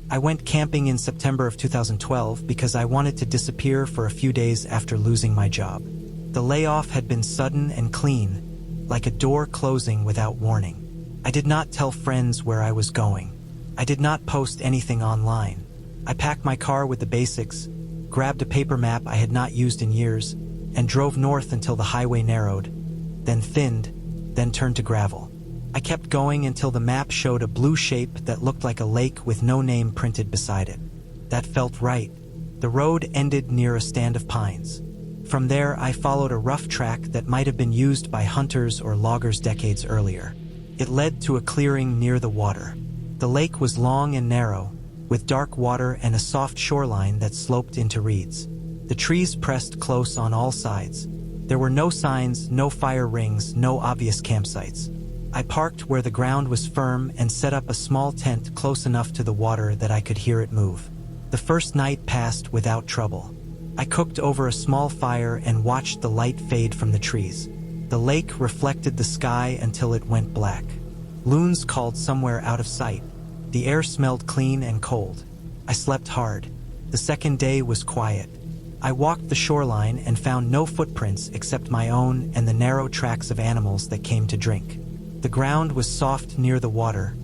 I went camping in September of 2012 because I wanted to disappear for a few days after losing my job. The layoff had been sudden and clean, like a door closing without warning. I did not tell friends where I was going. I did not post anything online. I packed my car with the basics, grabbed a paper map I had not used in years, and drove north until the highway narrowed, then thinned, then turned to gravel. I kept going until the map showed a blue shape that looked like a lake with no name printed beside it. That felt right. The road ended near a stand of pines. From there, I followed a rough track that might have been used by hunters or loggers decades earlier. It led to a clearing near the water. The lake was long and narrow, with dark water and a soft shoreline that sloped into reeds. The trees pressed close on all sides. There were no signs, no fire rings, no obvious campsites. I parked where the ground was firm and set up a small tent close enough to the water that I could hear it move. The first night passed without trouble. I cooked over a small fire and watched the light fade from the trees. The lake reflected the sky until it went black. Loons called somewhere out of sight. The air smelled clean and cold. I slept hard. The second day was quiet. I walked the shoreline and found no footprints except my own and the narrow tracks of animals that came to drink. The ground was soft near the water,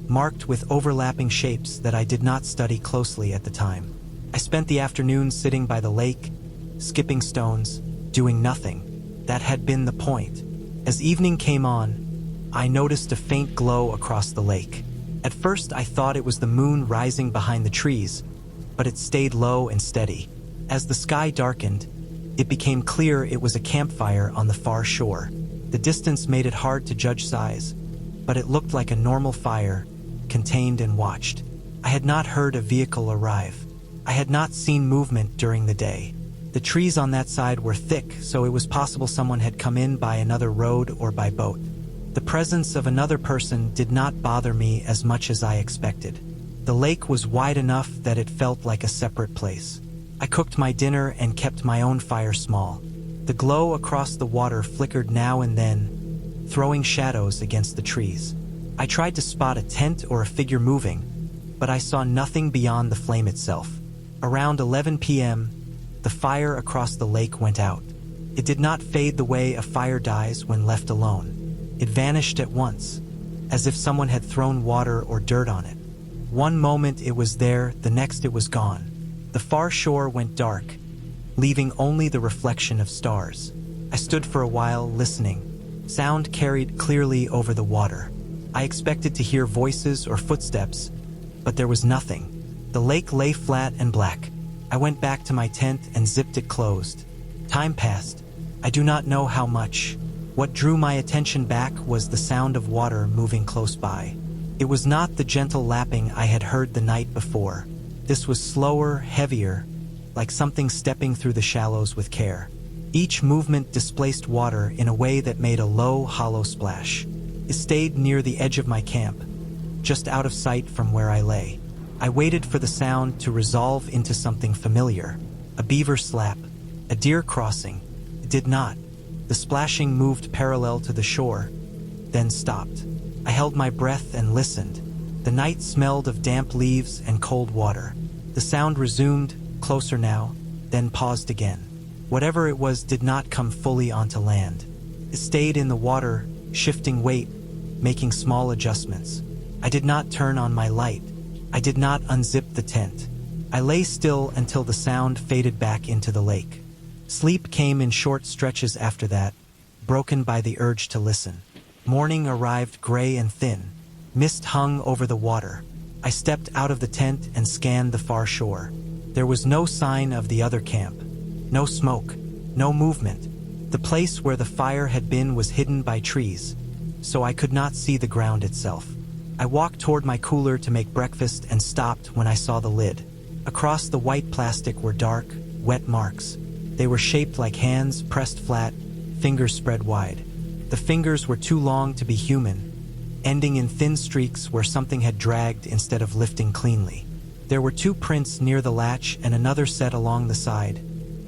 marked with overlapping shapes that I did not study closely at the time. I spent the afternoon sitting by the lake, skipping stones, doing nothing. That had been the point. As evening came on, I noticed a faint glow across the lake. At first I thought it was the moon rising behind the trees, but it stayed low and steady. As the sky darkened, it became clear it was a campfire on the far shore. The distance made it hard to judge size, but it looked like a normal fire, contained and watched. I had not heard a vehicle arrive. I had not seen movement during the day. The trees on that side were thick, so it was possible someone had come in by another road or by boat. The presence of another person did not bother me as much as I expected. The lake was wide enough that it felt like a separate place. I cooked my dinner and kept my own fire small. The glow across the water flickered now and then, throwing shadows against the trees. I tried to spot a tent or a figure moving, but I saw nothing beyond the flame itself. Around 11 p.m., the fire across the lake went out. It did not fade the way a fire dies when left alone. It vanished at once, as if someone had thrown water or dirt on it. One moment it was there, the next it was gone. The far shore went dark, leaving only the reflection of stars. I stood for a while, listening. Sound carried clearly over the water. I expected to hear voices or footsteps, but there was nothing. The lake lay flat and black. I went back to my tent and zipped it closed. Time passed. I do not know how much. What drew my attention back was the sound of water moving close by. It was not the gentle lapping I had heard the night before. This was slower, heavier, like something stepping through the shallows with care. Each movement displaced water in a way that made a low, hollow splash. It stayed near the edge of my camp, just out of sight from where I lay. I waited for the sound to resolve into something familiar. A beaver slap, a deer crossing. It did not. The splashing moved parallel to the shore, then stopped. I held my breath and listened. The night smelled of damp leaves and cold water. The sound resumed, closer now, then paused again. Whatever it was did not come fully onto land. It stayed in the water, shifting weight, making small adjustments. I did not turn on my light. I did not unzip the tent. I lay still until the sound faded back into the lake. Sleep came in short stretches after that, broken by the urge to listen. Morning arrived gray and thin. Mist hung over the water. I stepped out of the tent and scanned the far shore. There was no sign of the other camp. No smoke. No movement. The place where the fire had been was hidden by trees, so I could not see the ground itself. I walked toward my cooler to make breakfast and stopped when I saw the lid. Across the white plastic were dark, wet marks. They were shaped like hands, pressed flat, fingers spread wide. The fingers were too long to be human, ending in thin streaks where something had dragged instead of lifting cleanly. There were two prints near the latch and another set along the side,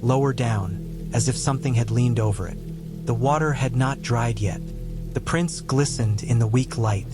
lower down, as if something had leaned over it. The water had not dried yet. The prints glistened in the weak light.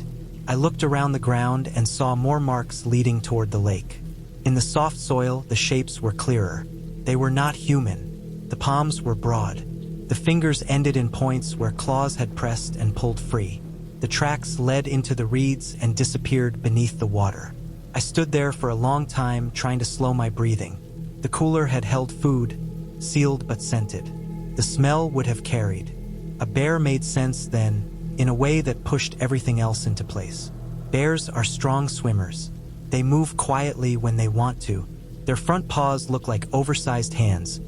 I looked around the ground and saw more marks leading toward the lake. In the soft soil, the shapes were clearer. They were not human. The palms were broad. The fingers ended in points where claws had pressed and pulled free. The tracks led into the reeds and disappeared beneath the water. I stood there for a long time, trying to slow my breathing. The cooler had held food, sealed but scented. The smell would have carried. A bear made sense then, in a way that pushed everything else into place. Bears are strong swimmers. They move quietly when they want to. Their front paws look like oversized hands,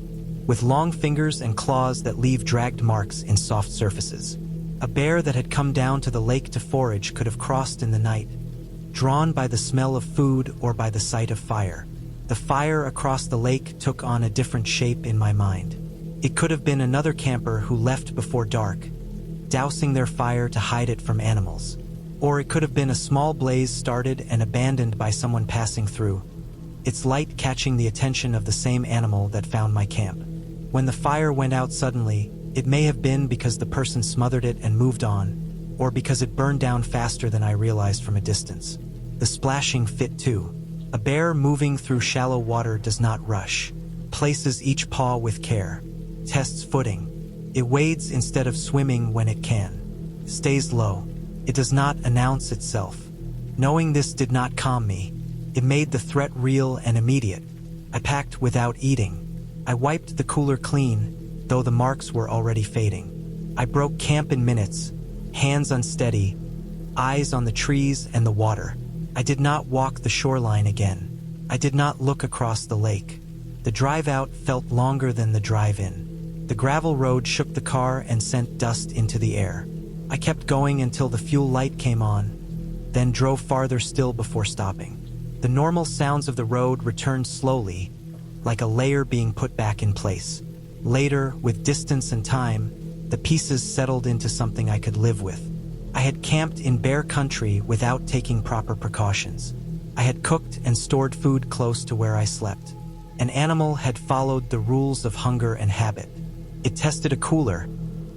with long fingers and claws that leave dragged marks in soft surfaces. A bear that had come down to the lake to forage could have crossed in the night, drawn by the smell of food or by the sight of fire. The fire across the lake took on a different shape in my mind. It could have been another camper who left before dark, dousing their fire to hide it from animals. Or it could have been a small blaze started and abandoned by someone passing through, its light catching the attention of the same animal that found my camp. When the fire went out suddenly, it may have been because the person smothered it and moved on, or because it burned down faster than I realized from a distance. The splashing fit too. A bear moving through shallow water does not rush, places each paw with care, tests footing. It wades instead of swimming when it can, stays low. It does not announce itself. Knowing this did not calm me. It made the threat real and immediate. I packed without eating. I wiped the cooler clean, though the marks were already fading. I broke camp in minutes, hands unsteady, eyes on the trees and the water. I did not walk the shoreline again. I did not look across the lake. The drive out felt longer than the drive in. The gravel road shook the car and sent dust into the air. I kept going until the fuel light came on, then drove farther still before stopping. The normal sounds of the road returned slowly, like a layer being put back in place. Later, with distance and time, the pieces settled into something I could live with. I had camped in bear country without taking proper precautions. I had cooked and stored food close to where I slept. An animal had followed the rules of hunger and habit. It tested a cooler,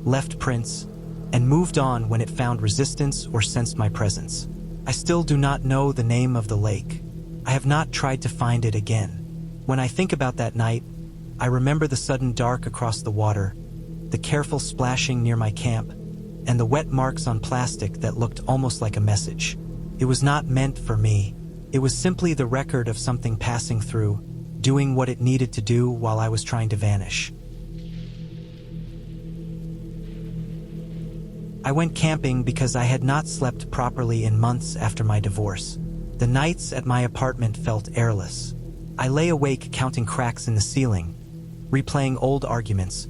left prints, and moved on when it found resistance or sensed my presence. I still do not know the name of the lake. I have not tried to find it again. When I think about that night, I remember the sudden dark across the water, the careful splashing near my camp, and the wet marks on plastic that looked almost like a message. It was not meant for me. It was simply the record of something passing through, doing what it needed to do while I was trying to vanish. I went camping because I had not slept properly in months after my divorce. The nights at my apartment felt airless. I lay awake counting cracks in the ceiling, replaying old arguments,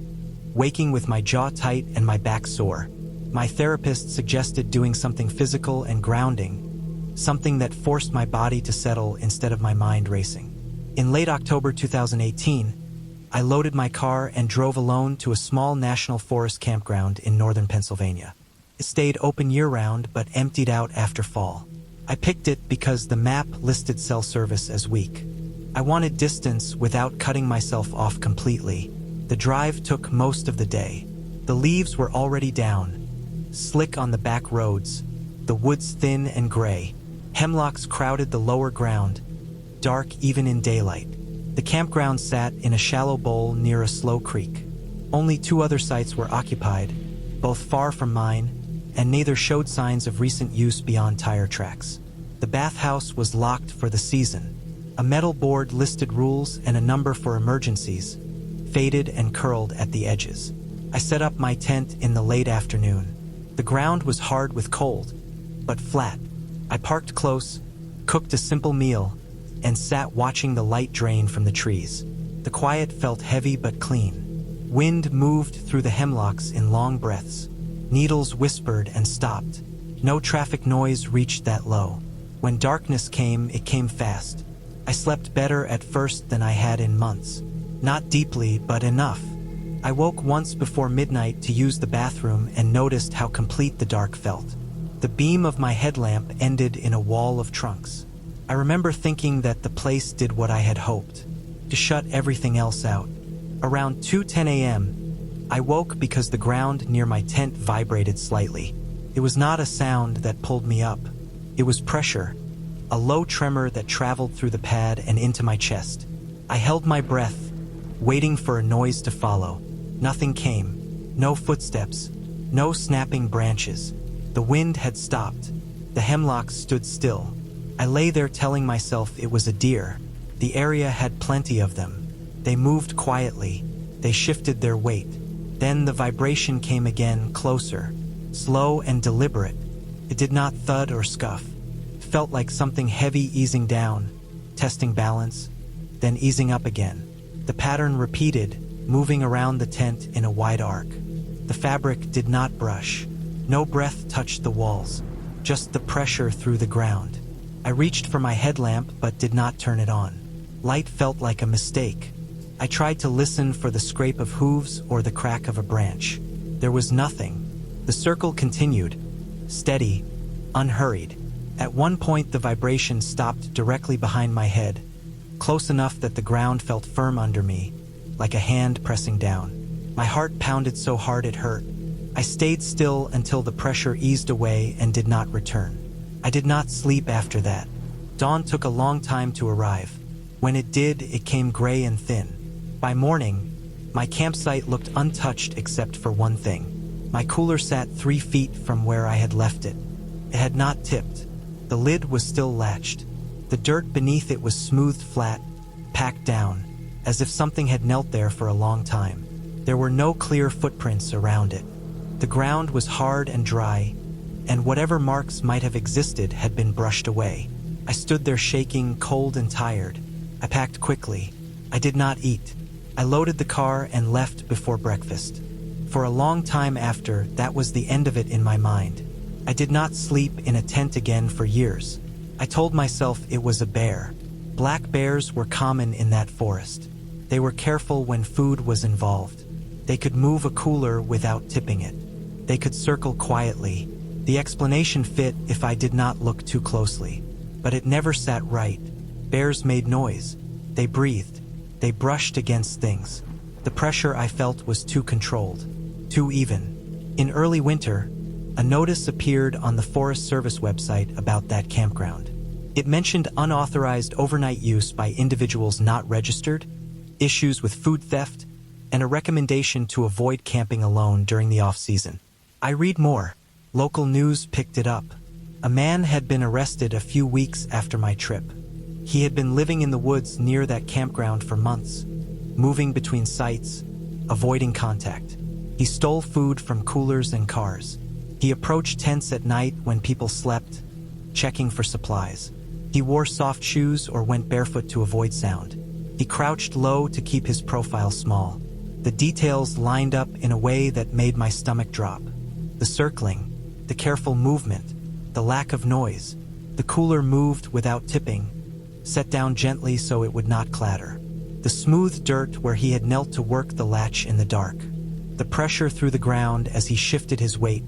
waking with my jaw tight and my back sore. My therapist suggested doing something physical and grounding, something that forced my body to settle instead of my mind racing. In late October 2018, I loaded my car and drove alone to a small national forest campground in northern Pennsylvania. It stayed open year-round but emptied out after fall. I picked it because the map listed cell service as weak. I wanted distance without cutting myself off completely. The drive took most of the day. The leaves were already down, slick on the back roads, the woods thin and gray. Hemlocks crowded the lower ground, dark even in daylight. The campground sat in a shallow bowl near a slow creek. Only 2 other sites were occupied, both far from mine, and neither showed signs of recent use beyond tire tracks. The bathhouse was locked for the season. A metal board listed rules and a number for emergencies, faded and curled at the edges. I set up my tent in the late afternoon. The ground was hard with cold, but flat. I parked close, cooked a simple meal, and sat watching the light drain from the trees. The quiet felt heavy but clean. Wind moved through the hemlocks in long breaths. Needles whispered and stopped. No traffic noise reached that low. When darkness came, it came fast. I slept better at first than I had in months. Not deeply, but enough. I woke once before midnight to use the bathroom and noticed how complete the dark felt. The beam of my headlamp ended in a wall of trunks. I remember thinking that the place did what I had hoped, to shut everything else out. Around 2:10 a.m., I woke because the ground near my tent vibrated slightly. It was not a sound that pulled me up, It was pressure, a low tremor that traveled through the pad and into my chest. I held my breath, waiting for a noise to follow. Nothing came. No footsteps. No snapping branches. The wind had stopped. The hemlocks stood still. I lay there telling myself it was a deer. The area had plenty of them. They moved quietly. They shifted their weight. Then the vibration came again, closer, slow and deliberate. It did not thud or scuff. It felt like something heavy easing down, testing balance, then easing up again. The pattern repeated, moving around the tent in a wide arc. The fabric did not brush. No breath touched the walls, just the pressure through the ground. I reached for my headlamp but did not turn it on. Light felt like a mistake. I tried to listen for the scrape of hooves or the crack of a branch. There was nothing. The circle continued, steady, unhurried. At one point the vibration stopped directly behind my head, close enough that the ground felt firm under me, like a hand pressing down. My heart pounded so hard it hurt. I stayed still until the pressure eased away and did not return. I did not sleep after that. Dawn took a long time to arrive. When it did, it came gray and thin. By morning, my campsite looked untouched except for one thing. My cooler sat 3 feet from where I had left it. It had not tipped. The lid was still latched. The dirt beneath it was smoothed flat, packed down, as if something had knelt there for a long time. There were no clear footprints around it. The ground was hard and dry, and whatever marks might have existed had been brushed away. I stood there shaking, cold and tired. I packed quickly. I did not eat. I loaded the car and left before breakfast. For a long time after, that was the end of it in my mind. I did not sleep in a tent again for years. I told myself it was a bear. Black bears were common in that forest. They were careful when food was involved. They could move a cooler without tipping it. They could circle quietly. The explanation fit if I did not look too closely. But it never sat right. Bears made noise. They breathed. They brushed against things. The pressure I felt was too controlled, too even. In early winter, a notice appeared on the Forest Service website about that campground. It mentioned unauthorized overnight use by individuals not registered, issues with food theft, and a recommendation to avoid camping alone during the off-season. I read more. Local news picked it up. A man had been arrested a few weeks after my trip. He had been living in the woods near that campground for months, moving between sites, avoiding contact. He stole food from coolers and cars. He approached tents at night when people slept, checking for supplies. He wore soft shoes or went barefoot to avoid sound. He crouched low to keep his profile small. The details lined up in a way that made my stomach drop. The circling, the careful movement, the lack of noise. The cooler moved without tipping, set down gently so it would not clatter. The smooth dirt where he had knelt to work the latch in the dark. The pressure through the ground as he shifted his weight,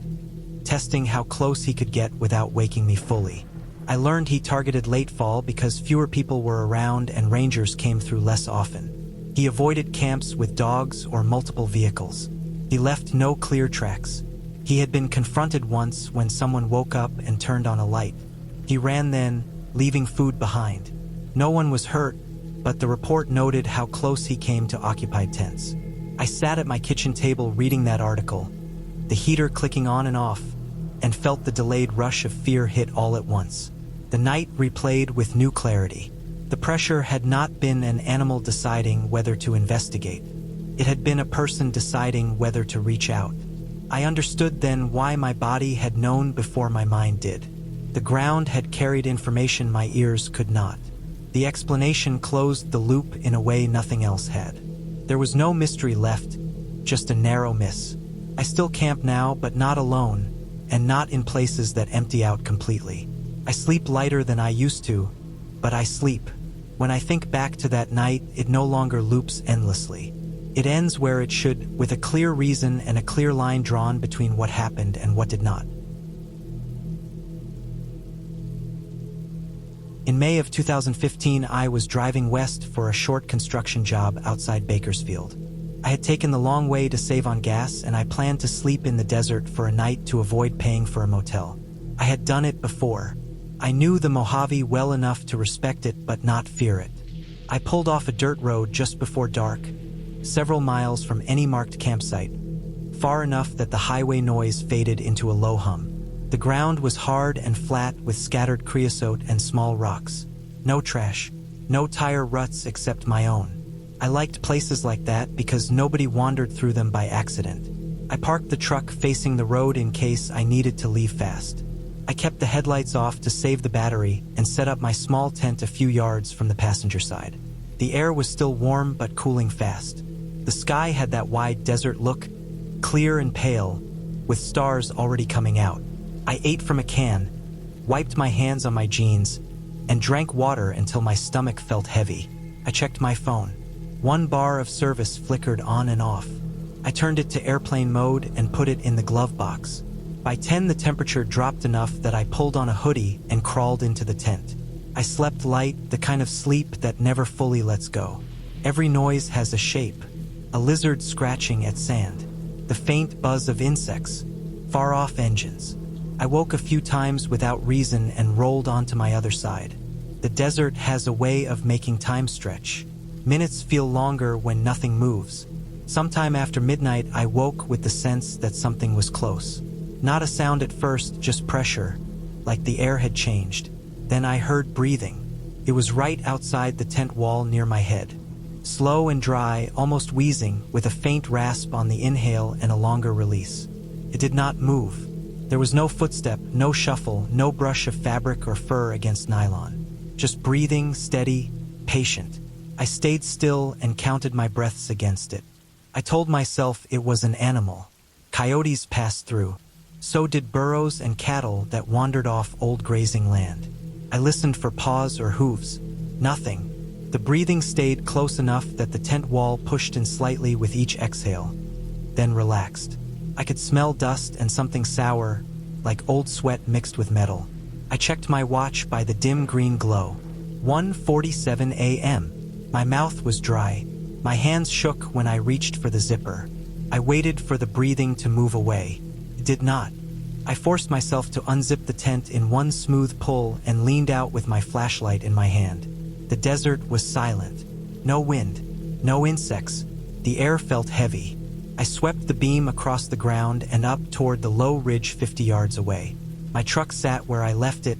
testing how close he could get without waking me fully. I learned he targeted late fall because fewer people were around and rangers came through less often. He avoided camps with dogs or multiple vehicles. He left no clear tracks. He had been confronted once when someone woke up and turned on a light. He ran then, leaving food behind. No one was hurt, but the report noted how close he came to occupied tents. I sat at my kitchen table reading that article, the heater clicking on and off, and felt the delayed rush of fear hit all at once. The night replayed with new clarity. The pressure had not been an animal deciding whether to investigate. It had been a person deciding whether to reach out. I understood then why my body had known before my mind did. The ground had carried information my ears could not. The explanation closed the loop in a way nothing else had. There was no mystery left, just a narrow miss. I still camp now, but not alone, and not in places that empty out completely. I sleep lighter than I used to, but I sleep. When I think back to that night, it no longer loops endlessly. It ends where it should, with a clear reason and a clear line drawn between what happened and what did not. In May of 2015, I was driving west for a short construction job outside Bakersfield. I had taken the long way to save on gas, and I planned to sleep in the desert for a night to avoid paying for a motel. I had done it before. I knew the Mojave well enough to respect it but not fear it. I pulled off a dirt road just before dark, several miles from any marked campsite, far enough that the highway noise faded into a low hum. The ground was hard and flat with scattered creosote and small rocks. No trash, no tire ruts except my own. I liked places like that because nobody wandered through them by accident. I parked the truck facing the road in case I needed to leave fast. I kept the headlights off to save the battery and set up my small tent a few yards from the passenger side. The air was still warm but cooling fast. The sky had that wide desert look, clear and pale, with stars already coming out. I ate from a can, wiped my hands on my jeans, and drank water until my stomach felt heavy. I checked my phone. One bar of service flickered on and off. I turned it to airplane mode and put it in the glove box. By 10, the temperature dropped enough that I pulled on a hoodie and crawled into the tent. I slept light, the kind of sleep that never fully lets go. Every noise has a shape. A lizard scratching at sand. The faint buzz of insects. Far-off engines. I woke a few times without reason and rolled onto my other side. The desert has a way of making time stretch. Minutes feel longer when nothing moves. Sometime after midnight, I woke with the sense that something was close. Not a sound at first, just pressure, like the air had changed. Then I heard breathing. It was right outside the tent wall near my head. Slow and dry, almost wheezing, with a faint rasp on the inhale and a longer release. It did not move. There was no footstep, no shuffle, no brush of fabric or fur against nylon. Just breathing, steady, patient. I stayed still and counted my breaths against it. I told myself it was an animal. Coyotes passed through. So did burros and cattle that wandered off old grazing land. I listened for paws or hooves. Nothing. The breathing stayed close enough that the tent wall pushed in slightly with each exhale, then relaxed. I could smell dust and something sour, like old sweat mixed with metal. I checked my watch by the dim green glow. 1:47 a.m. My mouth was dry. My hands shook when I reached for the zipper. I waited for the breathing to move away. It did not. I forced myself to unzip the tent in one smooth pull and leaned out with my flashlight in my hand. The desert was silent. No wind, no insects. The air felt heavy. I swept the beam across the ground and up toward the low ridge 50 yards away. My truck sat where I left it,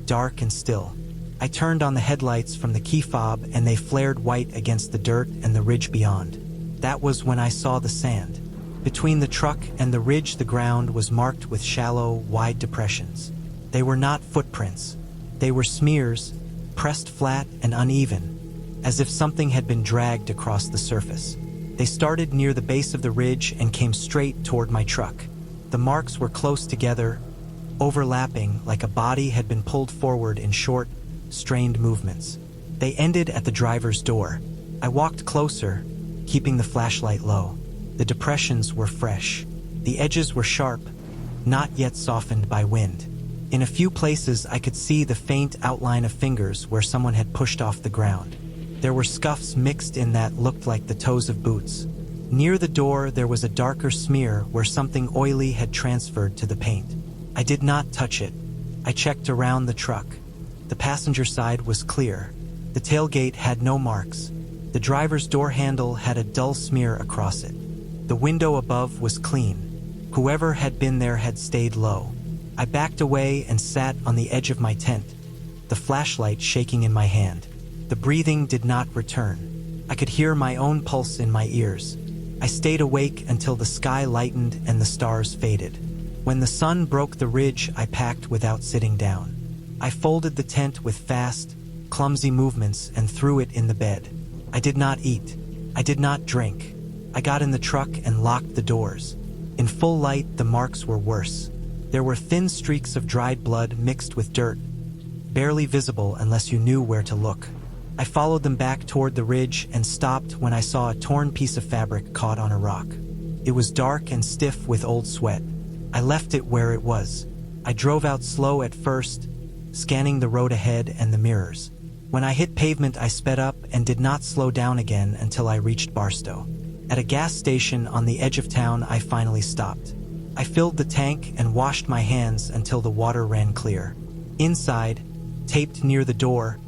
dark and still. I turned on the headlights from the key fob and they flared white against the dirt and the ridge beyond. That was when I saw the sand. Between the truck and the ridge, the ground was marked with shallow, wide depressions. They were not footprints. They were smears, pressed flat and uneven, as if something had been dragged across the surface. They started near the base of the ridge and came straight toward my truck. The marks were close together, overlapping like a body had been pulled forward in short, strained movements. They ended at the driver's door. I walked closer, keeping the flashlight low. The depressions were fresh. The edges were sharp, not yet softened by wind. In a few places I could see the faint outline of fingers where someone had pushed off the ground. There were scuffs mixed in that looked like the toes of boots. Near the door there was a darker smear where something oily had transferred to the paint. I did not touch it. I checked around the truck. The passenger side was clear. The tailgate had no marks. The driver's door handle had a dull smear across it. The window above was clean. Whoever had been there had stayed low. I backed away and sat on the edge of my tent, the flashlight shaking in my hand. The breathing did not return. I could hear my own pulse in my ears. I stayed awake until the sky lightened and the stars faded. When the sun broke the ridge, I packed without sitting down. I folded the tent with fast, clumsy movements and threw it in the bed. I did not eat. I did not drink. I got in the truck and locked the doors. In full light, the marks were worse. There were thin streaks of dried blood mixed with dirt, barely visible unless you knew where to look. I followed them back toward the ridge and stopped when I saw a torn piece of fabric caught on a rock. It was dark and stiff with old sweat. I left it where it was. I drove out slow at first, scanning the road ahead and the mirrors. When I hit pavement, I sped up and did not slow down again until I reached Barstow. At a gas station on the edge of town, I finally stopped. I filled the tank and washed my hands until the water ran clear. Inside, taped near the door,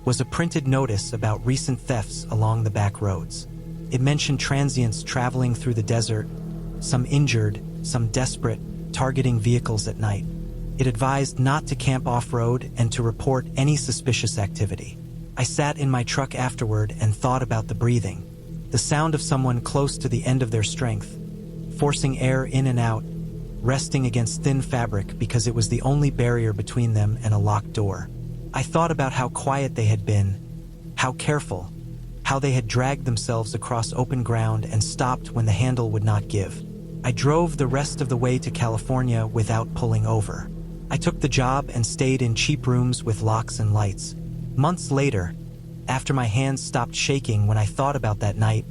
was a printed notice about recent thefts along the back roads. It mentioned transients traveling through the desert, some injured, some desperate, targeting vehicles at night. It advised not to camp off-road and to report any suspicious activity. I sat in my truck afterward and thought about the breathing, the sound of someone close to the end of their strength, forcing air in and out, resting against thin fabric because it was the only barrier between them and a locked door. I thought about how quiet they had been, how careful, how they had dragged themselves across open ground and stopped when the handle would not give. I drove the rest of the way to California without pulling over. I took the job and stayed in cheap rooms with locks and lights. Months later, after my hands stopped shaking when I thought about that night,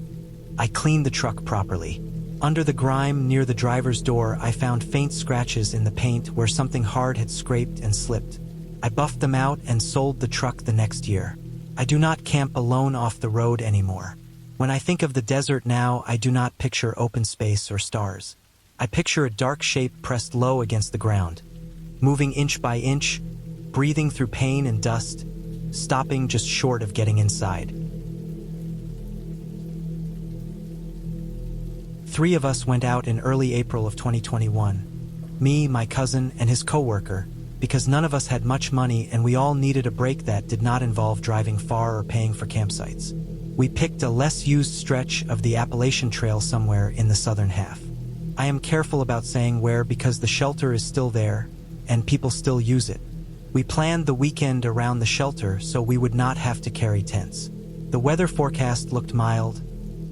I cleaned the truck properly. Under the grime near the driver's door, I found faint scratches in the paint where something hard had scraped and slipped. I buffed them out and sold the truck the next year. I do not camp alone off the road anymore. When I think of the desert now, I do not picture open space or stars. I picture a dark shape pressed low against the ground, moving inch by inch, breathing through pain and dust, stopping just short of getting inside. 3 of us went out in early April of 2021. Me, my cousin, and his coworker, because none of us had much money and we all needed a break that did not involve driving far or paying for campsites. We picked a less used stretch of the Appalachian Trail somewhere in the southern half. I am careful about saying where because the shelter is still there and people still use it. We planned the weekend around the shelter so we would not have to carry tents. The weather forecast looked mild,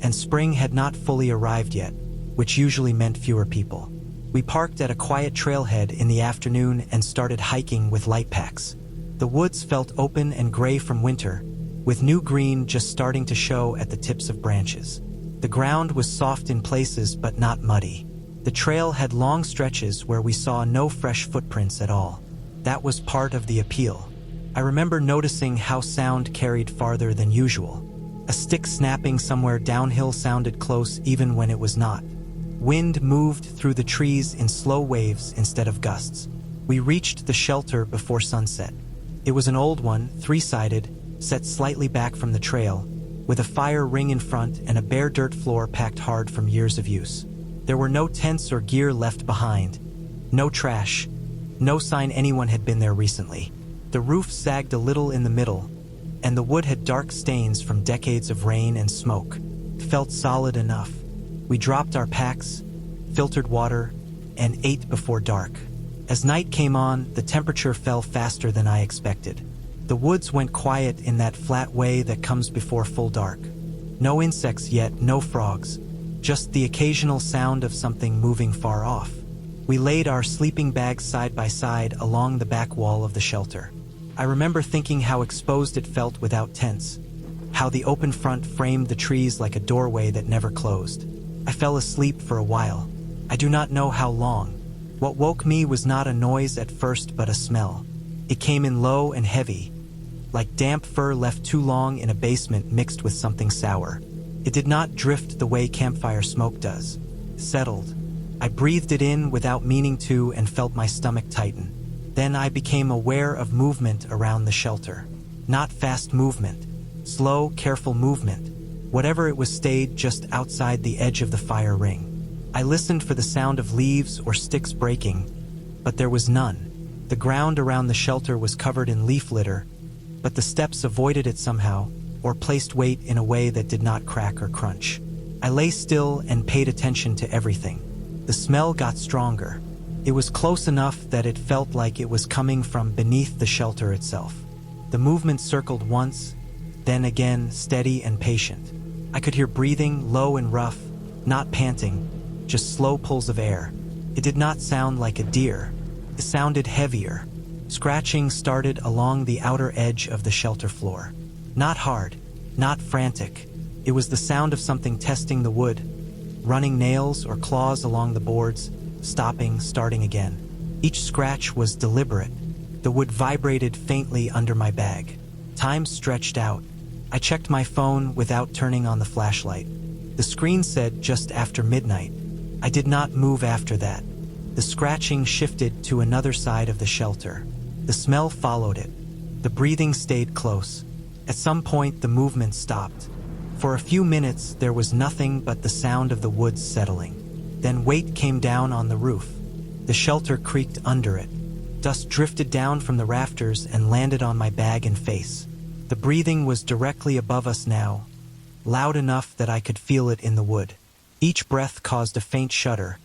and spring had not fully arrived yet, which usually meant fewer people. We parked at a quiet trailhead in the afternoon and started hiking with light packs. The woods felt open and gray from winter, with new green just starting to show at the tips of branches. The ground was soft in places but not muddy. The trail had long stretches where we saw no fresh footprints at all. That was part of the appeal. I remember noticing how sound carried farther than usual. A stick snapping somewhere downhill sounded close even when it was not. Wind moved through the trees in slow waves instead of gusts. We reached the shelter before sunset. It was an old one, 3-sided, set slightly back from the trail, with a fire ring in front and a bare dirt floor packed hard from years of use. There were no tents or gear left behind, no trash, no sign anyone had been there recently. The roof sagged a little in the middle, and the wood had dark stains from decades of rain and smoke. It felt solid enough. We dropped our packs, filtered water, and ate before dark. As night came on, the temperature fell faster than I expected. The woods went quiet in that flat way that comes before full dark. No insects yet, no frogs, just the occasional sound of something moving far off. We laid our sleeping bags side by side along the back wall of the shelter. I remember thinking how exposed it felt without tents, how the open front framed the trees like a doorway that never closed. I fell asleep for a while. I do not know how long. What woke me was not a noise at first but a smell. It came in low and heavy, like damp fur left too long in a basement mixed with something sour. It did not drift the way campfire smoke does. Settled. I breathed it in without meaning to and felt my stomach tighten. Then I became aware of movement around the shelter. Not fast movement. Slow, careful movement. Whatever it was stayed just outside the edge of the fire ring. I listened for the sound of leaves or sticks breaking, but there was none. The ground around the shelter was covered in leaf litter, but the steps avoided it somehow, or placed weight in a way that did not crack or crunch. I lay still and paid attention to everything. The smell got stronger. It was close enough that it felt like it was coming from beneath the shelter itself. The movement circled once, then again, steady and patient. I could hear breathing, low and rough, not panting, just slow pulls of air. It did not sound like a deer. It sounded heavier. Scratching started along the outer edge of the shelter floor. Not hard, not frantic. It was the sound of something testing the wood, running nails or claws along the boards, stopping, starting again. Each scratch was deliberate. The wood vibrated faintly under my bag. Time stretched out. I checked my phone without turning on the flashlight. The screen said just after midnight. I did not move after that. The scratching shifted to another side of the shelter. The smell followed it. The breathing stayed close. At some point, the movement stopped. For a few minutes, there was nothing but the sound of the woods settling. Then weight came down on the roof. The shelter creaked under it. Dust drifted down from the rafters and landed on my bag and face. The breathing was directly above us now, loud enough that I could feel it in the wood. Each breath caused a faint shudder,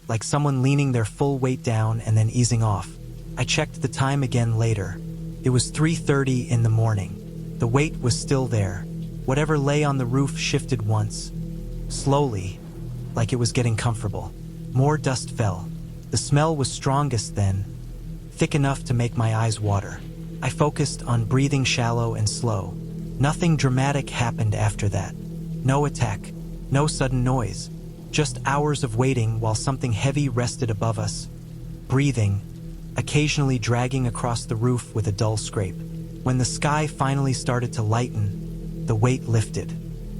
like someone leaning their full weight down and then easing off. I checked the time again later. It was 3:30 in the morning. The weight was still there. Whatever lay on the roof shifted once, slowly, like it was getting comfortable. More dust fell. The smell was strongest then, thick enough to make my eyes water. I focused on breathing shallow and slow. Nothing dramatic happened after that. No attack, no sudden noise. Just hours of waiting while something heavy rested above us, breathing, occasionally dragging across the roof with a dull scrape. When the sky finally started to lighten, the weight lifted.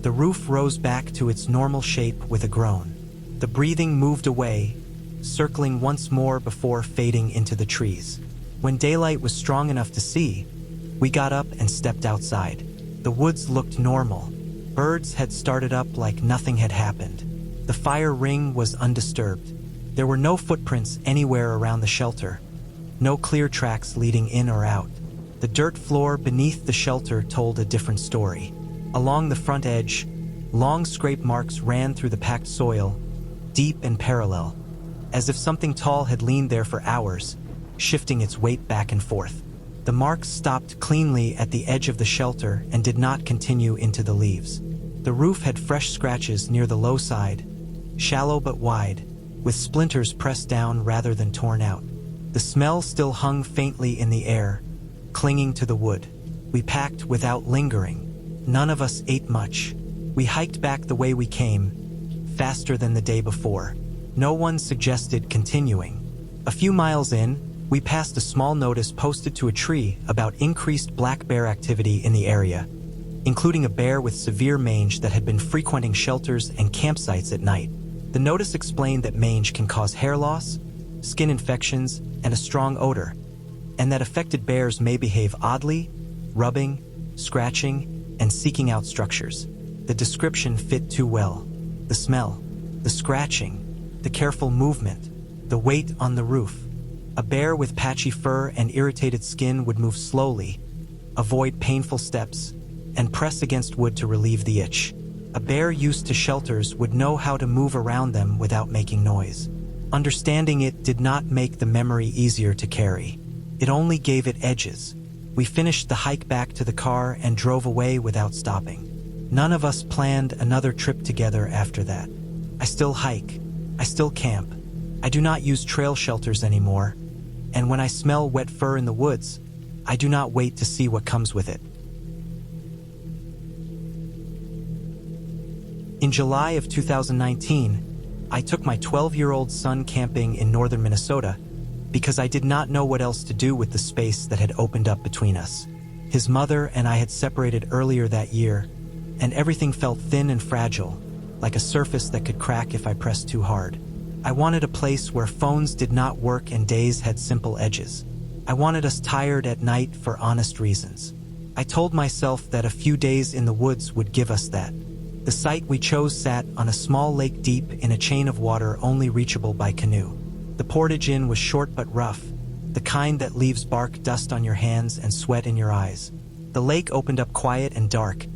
The roof rose back to its normal shape with a groan. The breathing moved away, circling once more before fading into the trees. When daylight was strong enough to see, we got up and stepped outside. The woods looked normal. Birds had started up like nothing had happened. The fire ring was undisturbed. There were no footprints anywhere around the shelter, no clear tracks leading in or out. The dirt floor beneath the shelter told a different story. Along the front edge, long scrape marks ran through the packed soil, deep and parallel, as if something tall had leaned there for hours, shifting its weight back and forth. The marks stopped cleanly at the edge of the shelter and did not continue into the leaves. The roof had fresh scratches near the low side, shallow but wide, with splinters pressed down rather than torn out. The smell still hung faintly in the air, clinging to the wood. We packed without lingering. None of us ate much. We hiked back the way we came, faster than the day before. No one suggested continuing. A few miles in, we passed a small notice posted to a tree about increased black bear activity in the area, including a bear with severe mange that had been frequenting shelters and campsites at night. The notice explained that mange can cause hair loss, skin infections, and a strong odor, and that affected bears may behave oddly, rubbing, scratching, and seeking out structures. The description fit too well. The smell, the scratching, the careful movement, the weight on the roof. A bear with patchy fur and irritated skin would move slowly, avoid painful steps, and press against wood to relieve the itch. A bear used to shelters would know how to move around them without making noise. Understanding it did not make the memory easier to carry. It only gave it edges. We finished the hike back to the car and drove away without stopping. None of us planned another trip together after that. I still hike. I still camp. I do not use trail shelters anymore. And when I smell wet fur in the woods, I do not wait to see what comes with it. In July of 2019, I took my 12-year-old son camping in northern Minnesota because I did not know what else to do with the space that had opened up between us. His mother and I had separated earlier that year, and everything felt thin and fragile, like a surface that could crack if I pressed too hard. I wanted a place where phones did not work and days had simple edges. I wanted us tired at night for honest reasons. I told myself that a few days in the woods would give us that. The site we chose sat on a small lake deep in a chain of water only reachable by canoe. The portage in was short but rough, the kind that leaves bark dust on your hands and sweat in your eyes. The lake opened up quiet and dark,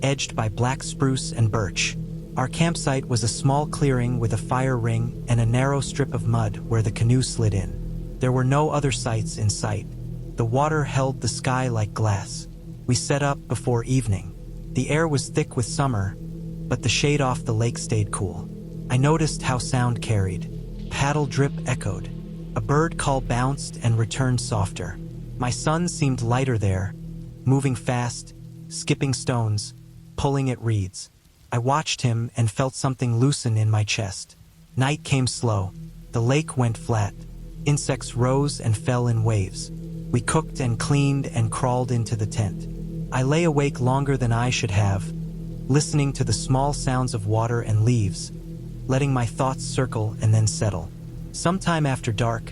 edged by black spruce and birch. Our campsite was a small clearing with a fire ring and a narrow strip of mud where the canoe slid in. There were no other sites in sight. The water held the sky like glass. We set up before evening. The air was thick with summer, but the shade off the lake stayed cool. I noticed how sound carried. Paddle drip echoed. A bird call bounced and returned softer. My son seemed lighter there, moving fast, skipping stones, pulling at reeds. I watched him and felt something loosen in my chest. Night came slow. The lake went flat. Insects rose and fell in waves. We cooked and cleaned and crawled into the tent. I lay awake longer than I should have, listening to the small sounds of water and leaves, letting my thoughts circle and then settle. Sometime after dark,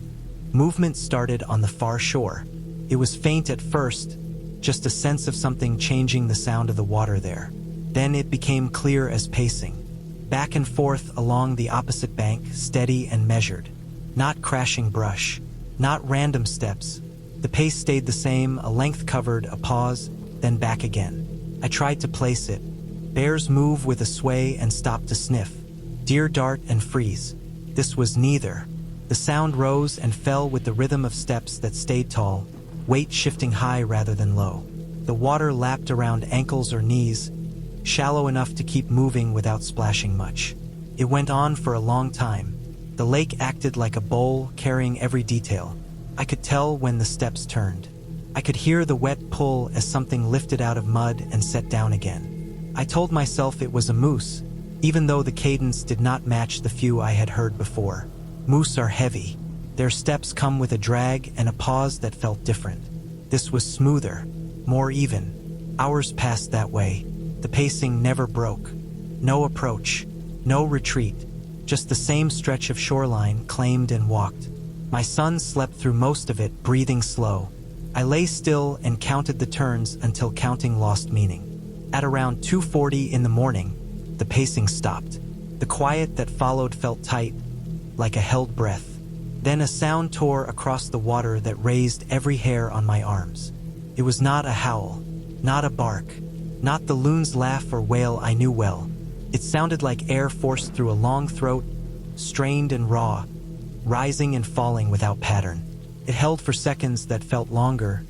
movement started on the far shore. It was faint at first, just a sense of something changing the sound of the water there. Then it became clear as pacing. Back and forth along the opposite bank, steady and measured. Not crashing brush. Not random steps. The pace stayed the same, a length covered, a pause, then back again. I tried to place it. Bears move with a sway and stop to sniff. Deer dart and freeze. This was neither. The sound rose and fell with the rhythm of steps that stayed tall, weight shifting high rather than low. The water lapped around ankles or knees, shallow enough to keep moving without splashing much. It went on for a long time. The lake acted like a bowl, carrying every detail. I could tell when the steps turned. I could hear the wet pull as something lifted out of mud and set down again. I told myself it was a moose, even though the cadence did not match the few I had heard before. Moose are heavy. Their steps come with a drag and a pause that felt different. This was smoother, more even. Hours passed that way. The pacing never broke. No approach, no retreat, just the same stretch of shoreline claimed and walked. My son slept through most of it, breathing slow. I lay still and counted the turns until counting lost meaning. At around 2:40 in the morning, the pacing stopped. The quiet that followed felt tight, like a held breath. Then a sound tore across the water that raised every hair on my arms. It was not a howl, not a bark, not the loon's laugh or wail I knew well. It sounded like air forced through a long throat, strained and raw, rising and falling without pattern. It held for seconds that felt longer,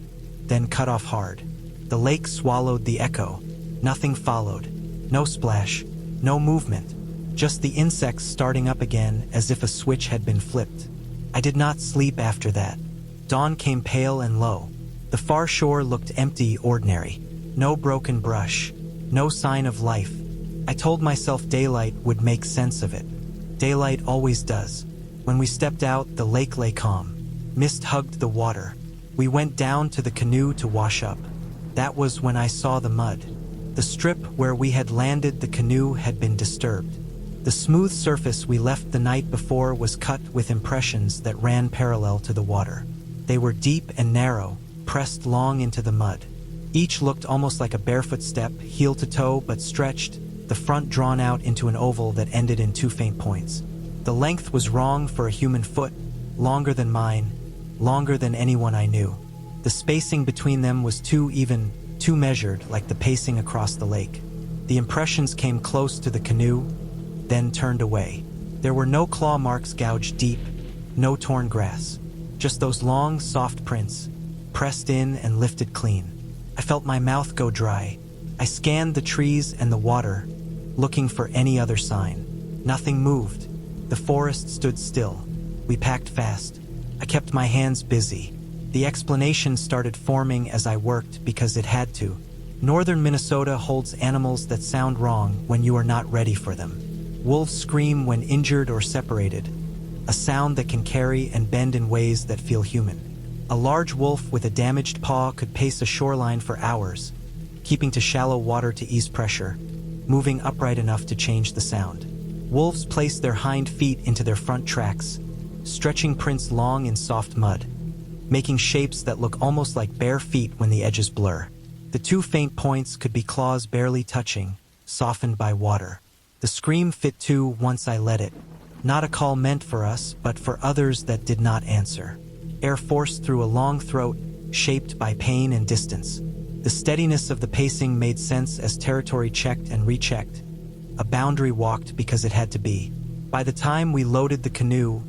then cut off hard. The lake swallowed the echo. Nothing followed. No splash, no movement, just the insects starting up again as if a switch had been flipped. I did not sleep after that. Dawn came pale and low. The far shore looked empty, ordinary. No broken brush, no sign of life. I told myself daylight would make sense of it. Daylight always does. When we stepped out, the lake lay calm. Mist hugged the water. We went down to the canoe to wash up. That was when I saw the mud. The strip where we had landed the canoe had been disturbed. The smooth surface we left the night before was cut with impressions that ran parallel to the water. They were deep and narrow, pressed long into the mud. Each looked almost like a barefoot step, heel to toe but stretched, the front drawn out into an oval that ended in 2 faint points. The length was wrong for a human foot, longer than mine, longer than anyone I knew. The spacing between them was too even, too measured, like the pacing across the lake. The impressions came close to the canoe, then turned away. There were no claw marks gouged deep, no torn grass. Just those long, soft prints, pressed in and lifted clean. I felt my mouth go dry. I scanned the trees and the water, looking for any other sign. Nothing moved. The forest stood still. We packed fast. I kept my hands busy. The explanation started forming as I worked because it had to. Northern Minnesota holds animals that sound wrong when you are not ready for them. Wolves scream when injured or separated, a sound that can carry and bend in ways that feel human. A large wolf with a damaged paw could pace a shoreline for hours, keeping to shallow water to ease pressure, moving upright enough to change the sound. Wolves place their hind feet into their front tracks, stretching prints long in soft mud, making shapes that look almost like bare feet when the edges blur. The 2 faint points could be claws barely touching, softened by water. The scream fit too once I let it. Not a call meant for us, but for others that did not answer. Air forced through a long throat, shaped by pain and distance. The steadiness of the pacing made sense as territory checked and rechecked. A boundary walked because it had to be. By the time we loaded the canoe,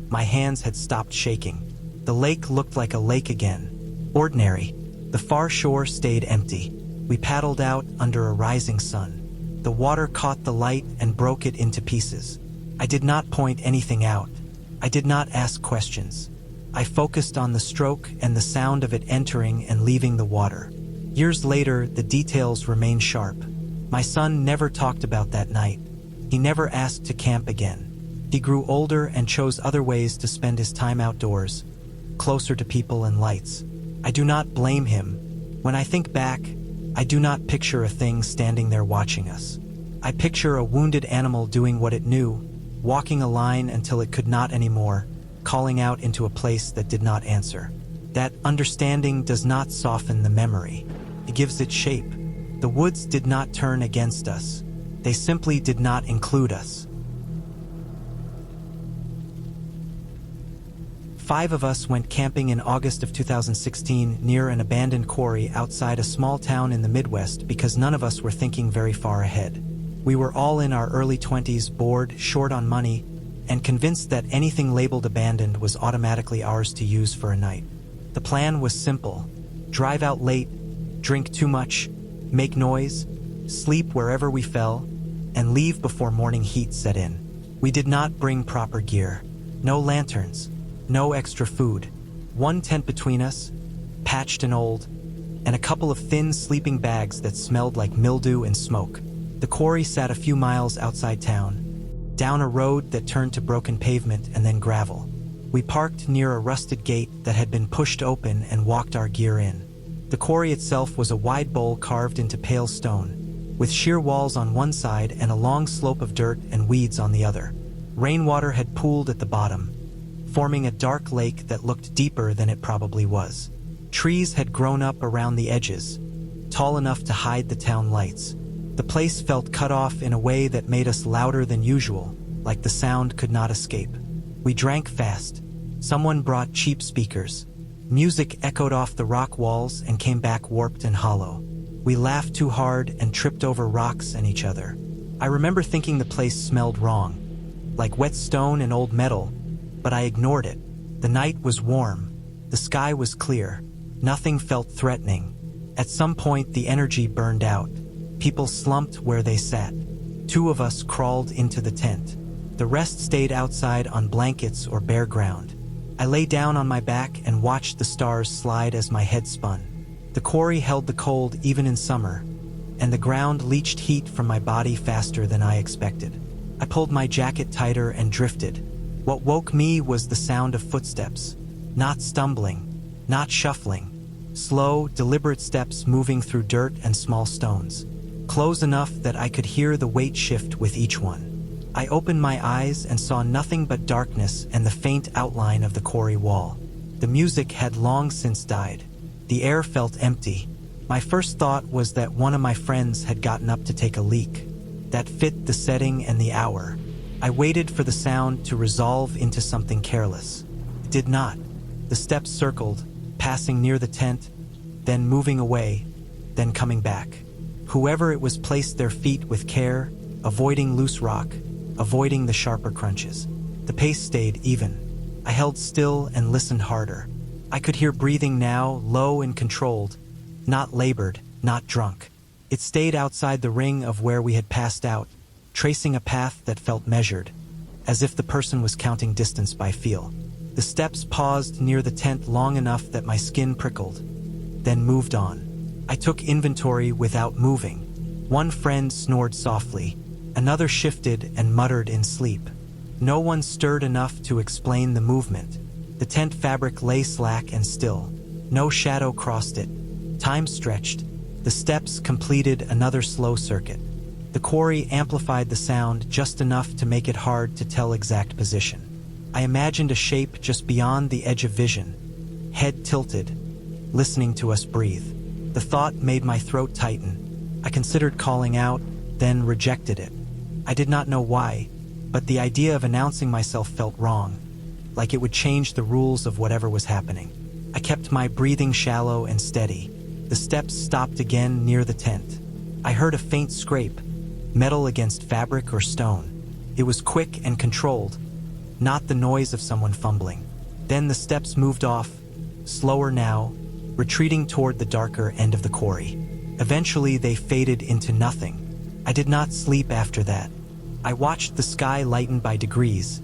my hands had stopped shaking. The lake looked like a lake again. Ordinary. The far shore stayed empty. We paddled out under a rising sun. The water caught the light and broke it into pieces. I did not point anything out. I did not ask questions. I focused on the stroke and the sound of it entering and leaving the water. Years later, the details remain sharp. My son never talked about that night. He never asked to camp again. He grew older and chose other ways to spend his time outdoors, closer to people and lights. I do not blame him. When I think back, I do not picture a thing standing there watching us. I picture a wounded animal doing what it knew, walking a line until it could not anymore, calling out into a place that did not answer. That understanding does not soften the memory. It gives it shape. The woods did not turn against us. They simply did not include us. 5 of us went camping in August of 2016 near an abandoned quarry outside a small town in the Midwest because none of us were thinking very far ahead. We were all in our early 20s, bored, short on money, and convinced that anything labeled abandoned was automatically ours to use for a night. The plan was simple: drive out late, drink too much, make noise, sleep wherever we fell, and leave before morning heat set in. We did not bring proper gear. No lanterns, no extra food, 1 tent between us, patched and old, and a couple of thin sleeping bags that smelled like mildew and smoke. The quarry sat a few miles outside town, down a road that turned to broken pavement and then gravel. We parked near a rusted gate that had been pushed open and walked our gear in. The quarry itself was a wide bowl carved into pale stone, with sheer walls on one side and a long slope of dirt and weeds on the other. Rainwater had pooled at the bottom, forming a dark lake that looked deeper than it probably was. Trees had grown up around the edges, tall enough to hide the town lights. The place felt cut off in a way that made us louder than usual, like the sound could not escape. We drank fast. Someone brought cheap speakers. Music echoed off the rock walls and came back warped and hollow. We laughed too hard and tripped over rocks and each other. I remember thinking the place smelled wrong, like wet stone and old metal, but I ignored it. The night was warm. The sky was clear. Nothing felt threatening. At some point, the energy burned out. People slumped where they sat. 2 of us crawled into the tent. The rest stayed outside on blankets or bare ground. I lay down on my back and watched the stars slide as my head spun. The quarry held the cold even in summer, and the ground leached heat from my body faster than I expected. I pulled my jacket tighter and drifted. What woke me was the sound of footsteps. Not stumbling, not shuffling. Slow, deliberate steps moving through dirt and small stones. Close enough that I could hear the weight shift with each one. I opened my eyes and saw nothing but darkness and the faint outline of the quarry wall. The music had long since died. The air felt empty. My first thought was that one of my friends had gotten up to take a leak. That fit the setting and the hour. I waited for the sound to resolve into something careless. It did not. The steps circled, passing near the tent, then moving away, then coming back. Whoever it was placed their feet with care, avoiding loose rock, avoiding the sharper crunches. The pace stayed even. I held still and listened harder. I could hear breathing now, low and controlled, not labored, not drunk. It stayed outside the ring of where we had passed out, tracing a path that felt measured, as if the person was counting distance by feel. The steps paused near the tent long enough that my skin prickled, then moved on. I took inventory without moving. One friend snored softly, another shifted and muttered in sleep. No one stirred enough to explain the movement. The tent fabric lay slack and still. No shadow crossed it. Time stretched. The steps completed another slow circuit. The quarry amplified the sound just enough to make it hard to tell exact position. I imagined a shape just beyond the edge of vision, head tilted, listening to us breathe. The thought made my throat tighten. I considered calling out, then rejected it. I did not know why, but the idea of announcing myself felt wrong, like it would change the rules of whatever was happening. I kept my breathing shallow and steady. The steps stopped again near the tent. I heard a faint scrape, metal against fabric or stone. It was quick and controlled, not the noise of someone fumbling. Then the steps moved off, slower now, retreating toward the darker end of the quarry. Eventually they faded into nothing. I did not sleep after that. I watched the sky lighten by degrees,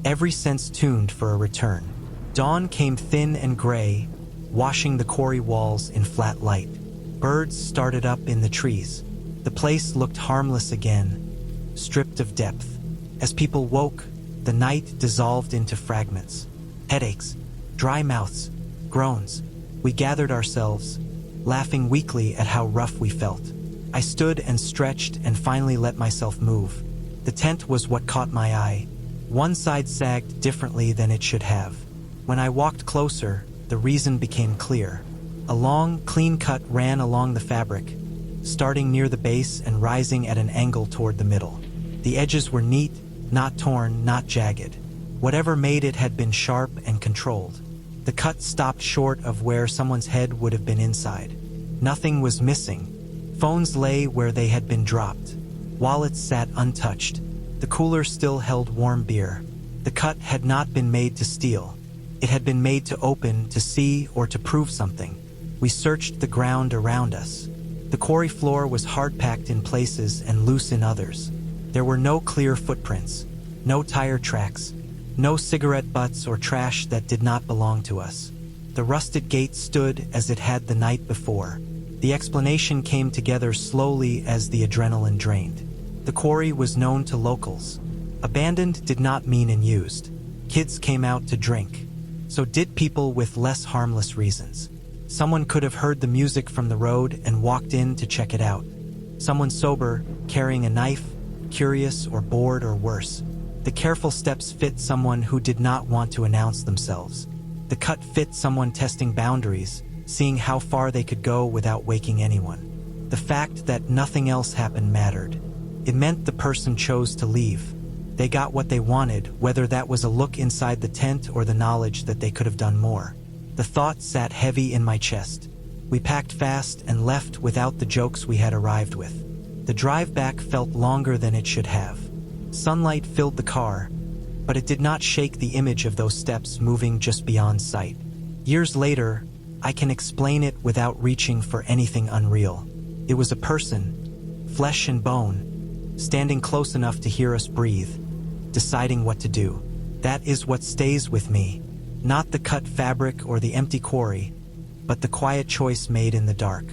every sense tuned for a return. Dawn came thin and gray, washing the quarry walls in flat light. Birds started up in the trees. The place looked harmless again, stripped of depth. As people woke, the night dissolved into fragments. Headaches, dry mouths, groans. We gathered ourselves, laughing weakly at how rough we felt. I stood and stretched and finally let myself move. The tent was what caught my eye. One side sagged differently than it should have. When I walked closer, the reason became clear. A long, clean cut ran along the fabric, starting near the base and rising at an angle toward the middle. The edges were neat, not torn, not jagged. Whatever made it had been sharp and controlled. The cut stopped short of where someone's head would have been inside. Nothing was missing. Phones lay where they had been dropped. Wallets sat untouched. The cooler still held warm beer. The cut had not been made to steal. It had been made to open, to see, or to prove something. We searched the ground around us. The quarry floor was hard-packed in places and loose in others. There were no clear footprints, no tire tracks, no cigarette butts or trash that did not belong to us. The rusted gate stood as it had the night before. The explanation came together slowly as the adrenaline drained. The quarry was known to locals. Abandoned did not mean unused. Kids came out to drink. So did people with less harmless reasons. Someone could have heard the music from the road and walked in to check it out. Someone sober, carrying a knife, curious or bored or worse. The careful steps fit someone who did not want to announce themselves. The cut fit someone testing boundaries, seeing how far they could go without waking anyone. The fact that nothing else happened mattered. It meant the person chose to leave. They got what they wanted, whether that was a look inside the tent or the knowledge that they could have done more. The thought sat heavy in my chest. We packed fast and left without the jokes we had arrived with. The drive back felt longer than it should have. Sunlight filled the car, but it did not shake the image of those steps moving just beyond sight. Years later, I can explain it without reaching for anything unreal. It was a person, flesh and bone, standing close enough to hear us breathe, deciding what to do. That is what stays with me, not the cut fabric or the empty quarry, but the quiet choice made in the dark.